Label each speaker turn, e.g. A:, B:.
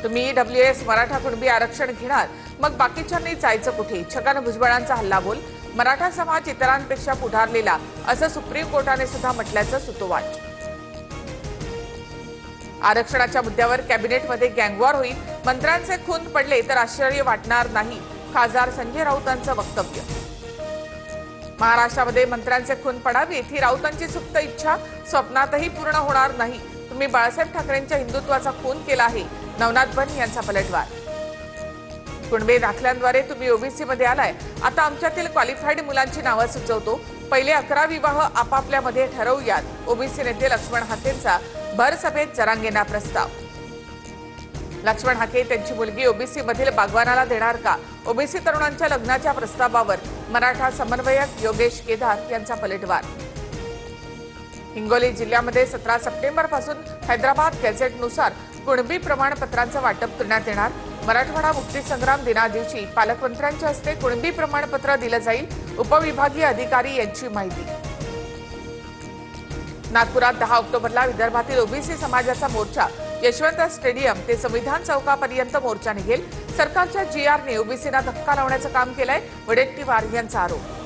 A: तुम्ही ईडब्ल्यूएस मराठा कुणबी आरक्षण घेणार, मग बाकीच्यांनी जायचं कुठे? छगन भुजबळांचा हल्लाबोल. मराठा समाज इतरांपेक्षा पुढारलेला असं सुप्रीम कोर्टाने सुद्धा म्हटल्याचं सुतोवाच. आरक्षणाच्या मुद्द्यावर कॅबिनेटमध्ये गँगवॉर होईल. मंत्र्यांचे खून पडले तर आश्चर्य वाटणार नाही, खासदार संजय राऊतांचं वक्तव्य. महाराष्ट्रामध्ये मंत्र्यांचे खून पडावेत ही राऊतांची सुप्त इच्छा स्वप्नातही पूर्ण होणार नाही. तुम्ही बाळासाहेब ठाकरेंच्या हिंदुत्वाचा खून केला आहे, नवनाथ बन यांचा पलटवार. कुणबी दाखल्यांद्वारे तुम्ही ओबीसी मध्ये आलाय, आता आमच्यातील क्वालिफाईड मुलांची नावं सुचवतो. पहिले 11 विवाह आपापल्यामध्ये ठरवूयात. ओबीसी नेते लक्ष्मण हाकेंचा भर सभेत जरांगेंना प्रस्ताव. लक्ष्मण हाके त्यांची मुलगी ओबीसी मधील बागवानाला देणार का? ओबीसी तरुणांच्या लग्नाच्या प्रस्तावावर मराठा समन्वयक योगेश केदार यांचा पलटवार. हिंगोली जिल्ह्यामध्ये 17 सप्टेंबर पासून हैदराबाद गॅझेटनुसार कुणबी प्रमाणपत्रांचं वाटप करण्यात येणार. मराठवाडा मुक्तीसंग्राम दिनादिवशी पालकमंत्र्यांच्या हस्ते कुणबी प्रमाणपत्र दिलं जाईल. उपविभागीय अधिकारी यांची माहिती. नागपुरात 10 ऑक्टोबरला विदर्भातील ओबीसी समाजाचा मोर्चा. यशवंत स्टेडियम ते संविधान चौकापर्यंत मोर्चा निघेल. सरकारच्या जीआरने ओबीसींना धक्का लावण्याचं काम केलंय, वडेट्टीवार यांचा आरोप.